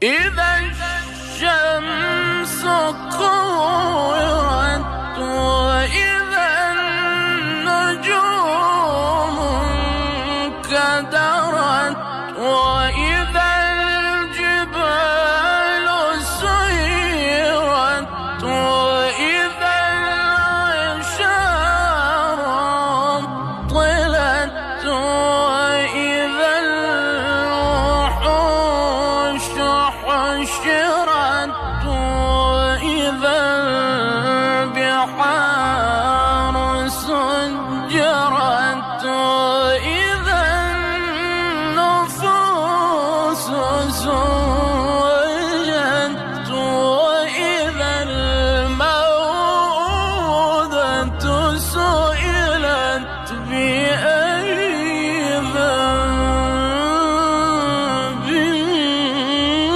إذا الشمس كورت وإذا النجوم انكدرت وإذا الجبال سيرت وإذا العشار طلت وإذا الوحوش حشرت وإذا البحار